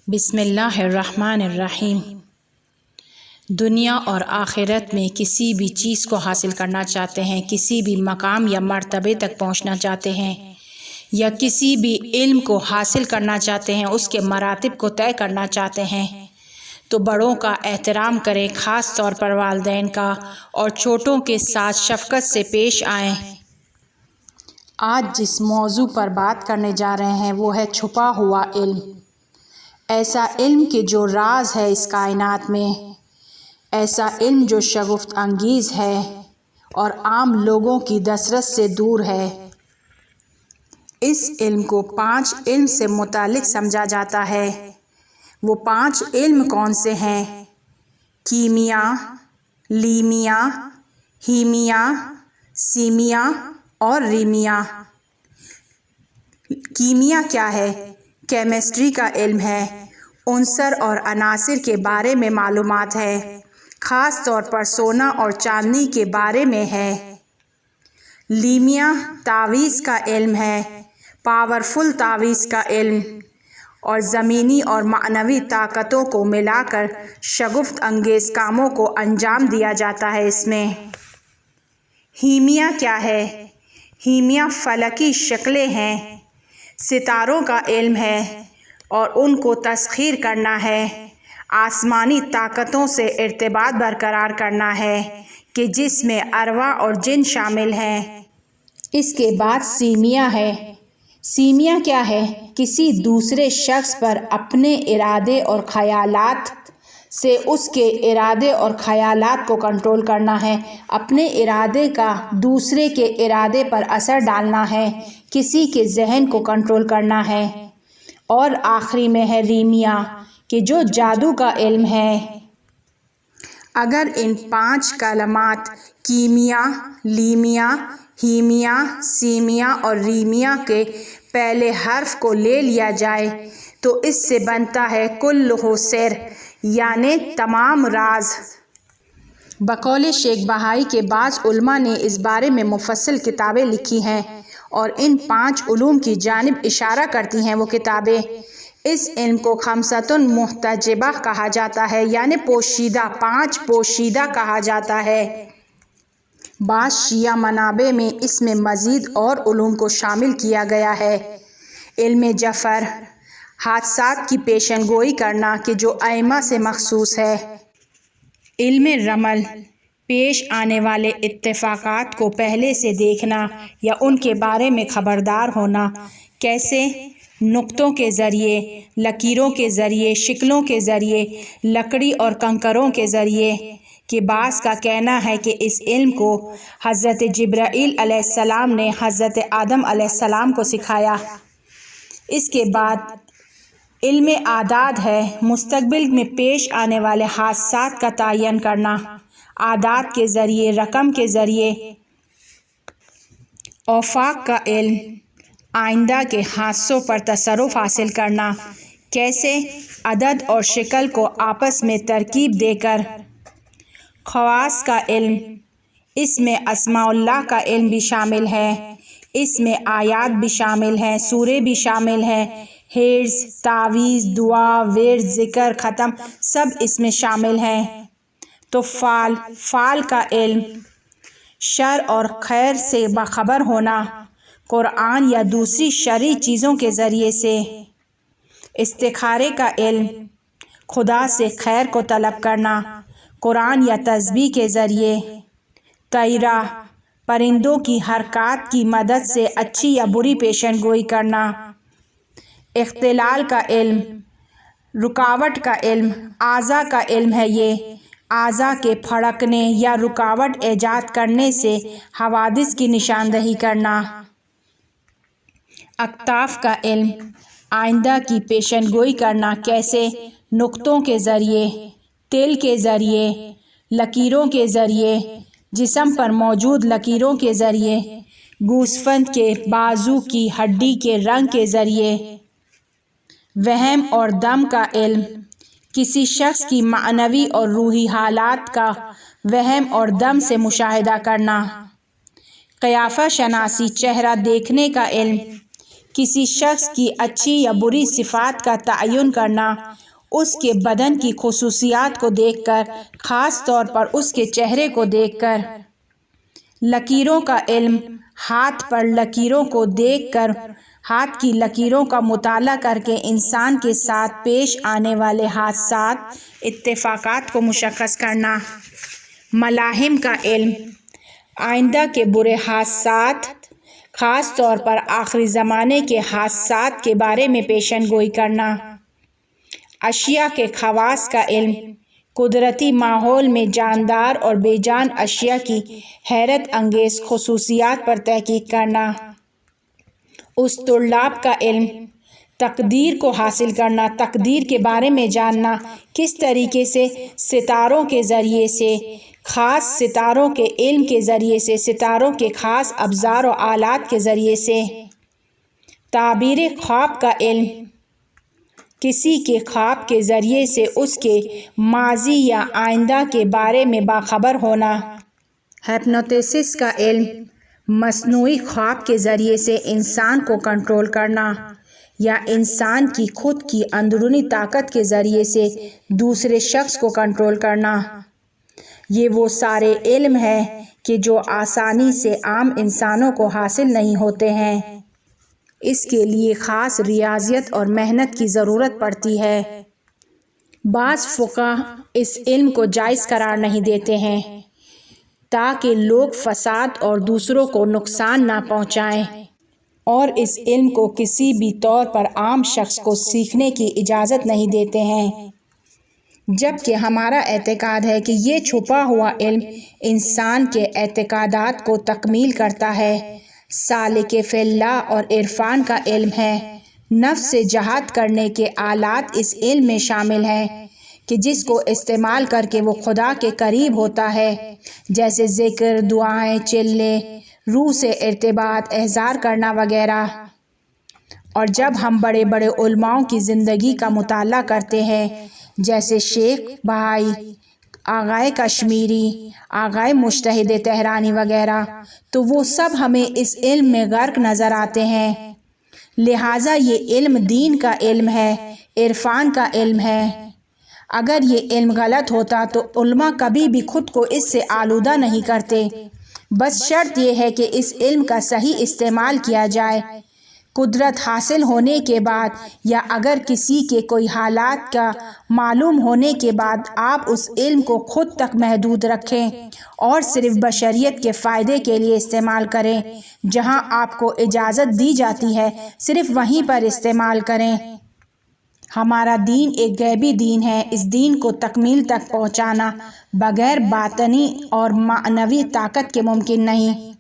بسم اللہ الرحمن الرحیم۔ دنیا اور آخرت میں کسی بھی چیز کو حاصل کرنا چاہتے ہیں، کسی بھی مقام یا مرتبے تک پہنچنا چاہتے ہیں یا کسی بھی علم کو حاصل کرنا چاہتے ہیں، اس کے مراتب کو طے کرنا چاہتے ہیں تو بڑوں کا احترام کریں، خاص طور پر والدین کا، اور چھوٹوں کے ساتھ شفقت سے پیش آئیں۔ آج جس موضوع پر بات کرنے جا رہے ہیں وہ ہے چھپا ہوا علم۔ ایسا علم کہ جو راز ہے اس کائنات میں، ایسا علم جو شگفت انگیز ہے اور عام لوگوں کی دسترس سے دور ہے۔ اس علم کو 5 علم سے متعلق سمجھا جاتا ہے۔ وہ 5 علم کون سے ہیں؟ کیمیا، لیمیا، ہیمیا، سیمیا اور ریمیا۔ کیمیا کیا ہے؟ کیمسٹری کا علم ہے۔ عنصر اور عناصر کے بارے میں معلومات ہے، خاص طور پر سونا اور چاندنی کے بارے میں ہے۔ لیمیا تعویذ کا علم ہے، پاورفل تعویذ کا علم، اور زمینی اور معنوی طاقتوں کو ملا کر شگفت انگیز کاموں کو انجام دیا جاتا ہے اس میں۔ ہیمیا کیا ہے؟ ہیمیا فلکی شکلیں ہیں، ستاروں کا علم ہے اور ان کو تسخیر کرنا ہے، آسمانی طاقتوں سے ارتباط برقرار کرنا ہے کہ جس میں ارواح اور جن شامل ہیں۔ اس کے بعد سیمیا ہے۔ سیمیا کیا ہے؟ کسی دوسرے شخص پر اپنے ارادے اور خیالات سے اس کے ارادے اور خیالات کو کنٹرول کرنا ہے، اپنے ارادے کا دوسرے کے ارادے پر اثر ڈالنا ہے، کسی کے ذہن کو کنٹرول کرنا ہے۔ اور آخری میں ہے ریمیا کہ جو جادو کا علم ہے۔ اگر ان 5 کلمات کیمیا، لیمیا، ہیمیا، سیمیا اور ریمیا کے پہلے حرف کو لے لیا جائے تو اس سے بنتا ہے کلہ سر، یعنی تمام راز۔ بقول شیخ بہائی کے بعض علماء نے اس بارے میں مفصل کتابیں لکھی ہیں اور ان 5 علوم کی جانب اشارہ کرتی ہیں وہ کتابیں۔ اس علم کو خمسۃ محتجبہ کہا جاتا ہے، یعنی پوشیدہ، 5 پوشیدہ کہا جاتا ہے۔ بعض شیعہ منابع میں اس میں مزید اور علوم کو شامل کیا گیا ہے۔ علم جفر، حادثات کی پیشن گوئی کرنا کہ جو ائمہ سے مخصوص ہے۔ علم رمل، پیش آنے والے اتفاقات کو پہلے سے دیکھنا یا ان کے بارے میں خبردار ہونا۔ کیسے؟ نقطوں کے ذریعے، لکیروں کے ذریعے، شکلوں کے ذریعے، لکڑی اور کنکروں کے ذریعے۔ کہ بعض کا کہنا ہے کہ اس علم کو حضرت جبرائیل علیہ السلام نے حضرت آدم علیہ السلام کو سکھایا۔ اس کے بعد علم اعداد ہے، مستقبل میں پیش آنے والے حادثات کا تعین کرنا، اعداد کے ذریعے، رقم کے ذریعے۔ آفاق کا علم، آئندہ کے حادثوں پر تصرف حاصل کرنا۔ کیسے؟ عدد اور شکل کو آپس میں ترکیب دے کر۔ خواص کا علم، اس میں اسماء اللہ کا علم بھی شامل ہے، اس میں آیات بھی شامل ہیں، سورے بھی شامل ہیں، حرز، تعویذ، دعا، ورد، ذکر، ختم سب اس میں شامل ہیں۔ تو فعل کا علم، شر اور خیر سے باخبر ہونا، قرآن یا دوسری شرعی چیزوں کے ذریعے سے۔ استخارے کا علم، خدا سے خیر کو طلب کرنا، قرآن یا تسبیح کے ذریعے۔ طیرہ، پرندوں کی حرکات کی مدد سے اچھی یا بری پیشن گوئی کرنا۔ اختلال کا علم، رکاوٹ کا علم، اعضاء کا علم ہے یہ، اعضاء کے پھڑکنے یا رکاوٹ ایجاد کرنے سے حوادث کی نشاندہی کرنا۔ اکتاف کا علم، آئندہ کی پیشن گوئی کرنا۔ کیسے؟ نقطوں کے ذریعے، تل کے ذریعے، لکیروں کے ذریعے، جسم پر موجود لکیروں کے ذریعے، گوسفند کے بازو کی ہڈی کے رنگ کے ذریعے۔ وہم اور دم کا علم، کسی شخص کی معنوی اور روحی حالات کا وہم اور دم سے مشاہدہ کرنا۔ قیافہ شناسی، چہرہ دیکھنے کا علم، کسی شخص کی اچھی یا بری صفات کا تعین کرنا اس کے بدن کی خصوصیات کو دیکھ کر، خاص طور پر اس کے چہرے کو دیکھ کر۔ لکیروں کا علم، ہاتھ پر لکیروں کو دیکھ کر، ہاتھ کی لکیروں کا مطالعہ کر کے انسان کے ساتھ پیش آنے والے حادثات، اتفاقات کو مشخص کرنا۔ ملاحم کا علم، آئندہ کے برے حادثات، خاص طور پر آخری زمانے کے حادثات کے بارے میں پیشن گوئی کرنا۔ اشیاء کے خواص کا علم، قدرتی ماحول میں جاندار اور بے جان اشیاء کی حیرت انگیز خصوصیات پر تحقیق کرنا۔ اسطرلاب کا علم، تقدیر کو حاصل کرنا، تقدیر کے بارے میں جاننا، کس طریقے سے ستاروں کے ذریعے سے، خاص ستاروں کے علم کے ذریعے سے، ستاروں کے خاص ابزار و آلات کے ذریعے سے۔ تعبیر خواب کا علم، کسی کے خواب کے ذریعے سے اس کے ماضی یا آئندہ کے بارے میں باخبر ہونا۔ ہپنوٹسس کا علم، مصنوعی خواب کے ذریعے سے انسان کو کنٹرول کرنا یا انسان کی خود کی اندرونی طاقت کے ذریعے سے دوسرے شخص کو کنٹرول کرنا۔ یہ وہ سارے علم ہیں کہ جو آسانی سے عام انسانوں کو حاصل نہیں ہوتے ہیں۔ اس کے لیے خاص ریاضیت اور محنت کی ضرورت پڑتی ہے۔ بعض فقہا اس علم کو جائز قرار نہیں دیتے ہیں تاکہ لوگ فساد اور دوسروں کو نقصان نہ پہنچائیں، اور اس علم کو کسی بھی طور پر عام شخص کو سیکھنے کی اجازت نہیں دیتے ہیں، جبکہ ہمارا اعتقاد ہے کہ یہ چھپا ہوا علم انسان کے اعتقادات کو تکمیل کرتا ہے۔ سالک فی اللہ اور عرفان کا علم ہے۔ نفس سے جہاد کرنے کے آلات اس علم میں شامل ہیں کہ جس کو استعمال کر کے وہ خدا کے قریب ہوتا ہے، جیسے ذکر، دعائیں، چلے، روح سے ارتباط، احضار کرنا وغیرہ۔ اور جب ہم بڑے بڑے علماؤں کی زندگی کا مطالعہ کرتے ہیں، جیسے شیخ بہائی، آغائے کشمیری، آغائے مجتہد تہرانی وغیرہ، تو وہ سب ہمیں اس علم میں غرق نظر آتے ہیں۔ لہٰذا یہ علم دین کا علم ہے، عرفان کا علم ہے۔ اگر یہ علم غلط ہوتا تو علماء کبھی بھی خود کو اس سے آلودہ نہیں کرتے۔ بس شرط یہ ہے کہ اس علم کا صحیح استعمال کیا جائے۔ قدرت حاصل ہونے کے بعد یا اگر کسی کے کوئی حالات کا معلوم ہونے کے بعد آپ اس علم کو خود تک محدود رکھیں اور صرف بشریت کے فائدے کے لیے استعمال کریں۔ جہاں آپ کو اجازت دی جاتی ہے صرف وہیں پر استعمال کریں۔ ہمارا دین ایک غیبی دین ہے۔ اس دین کو تکمیل تک پہنچانا بغیر باطنی اور معنوی طاقت کے ممکن نہیں۔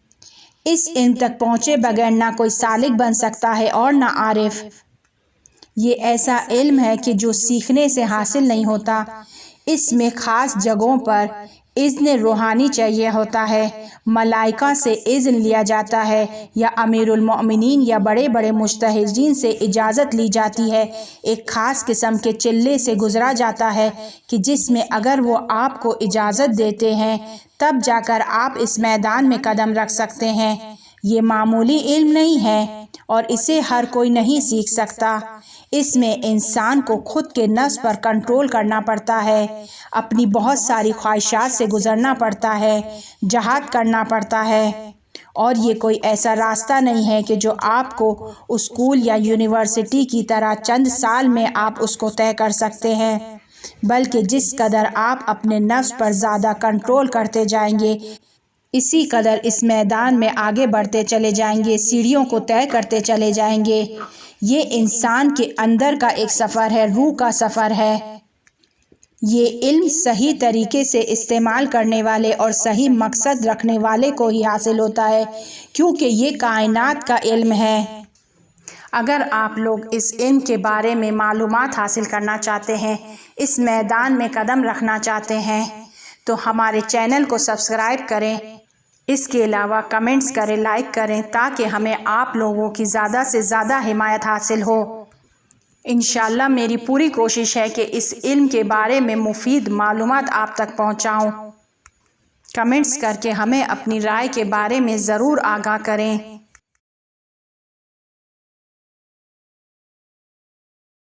اس علم تک پہنچے بغیر نہ کوئی سالک بن سکتا ہے اور نہ عارف۔ یہ ایسا علم ہے کہ جو سیکھنے سے حاصل نہیں ہوتا۔ اس میں خاص جگہوں پر اذن روحانی چاہیے ہوتا ہے، ملائکہ سے اذن لیا جاتا ہے، یا امیر المؤمنین یا بڑے بڑے مجتہدین سے اجازت لی جاتی ہے۔ ایک خاص قسم کے چلے سے گزرا جاتا ہے کہ جس میں اگر وہ آپ کو اجازت دیتے ہیں تب جا کر آپ اس میدان میں قدم رکھ سکتے ہیں۔ یہ معمولی علم نہیں ہے اور اسے ہر کوئی نہیں سیکھ سکتا۔ اس میں انسان کو خود کے نفس پر کنٹرول کرنا پڑتا ہے، اپنی بہت ساری خواہشات سے گزرنا پڑتا ہے، جہاد کرنا پڑتا ہے، اور یہ کوئی ایسا راستہ نہیں ہے کہ جو آپ کو اسکول یا یونیورسٹی کی طرح چند سال میں آپ اس کو طے کر سکتے ہیں، بلکہ جس قدر آپ اپنے نفس پر زیادہ کنٹرول کرتے جائیں گے اسی قدر اس میدان میں آگے بڑھتے چلے جائیں گے، سیڑھیوں کو طے کرتے چلے جائیں گے۔ یہ انسان کے اندر کا ایک سفر ہے، روح کا سفر ہے۔ یہ علم صحیح طریقے سے استعمال کرنے والے اور صحیح مقصد رکھنے والے کو ہی حاصل ہوتا ہے، کیونکہ یہ کائنات کا علم ہے۔ اگر آپ لوگ اس علم کے بارے میں معلومات حاصل کرنا چاہتے ہیں، اس میدان میں قدم رکھنا چاہتے ہیں، تو ہمارے چینل کو سبسکرائب کریں۔ اس کے علاوہ کمنٹس کریں، لائک کریں، تاکہ ہمیں آپ لوگوں کی زیادہ سے زیادہ حمایت حاصل ہو۔ انشاءاللہ میری پوری کوشش ہے کہ اس علم کے بارے میں مفید معلومات آپ تک پہنچاؤں۔ کمنٹس کر کے ہمیں اپنی رائے کے بارے میں ضرور آگاہ کریں۔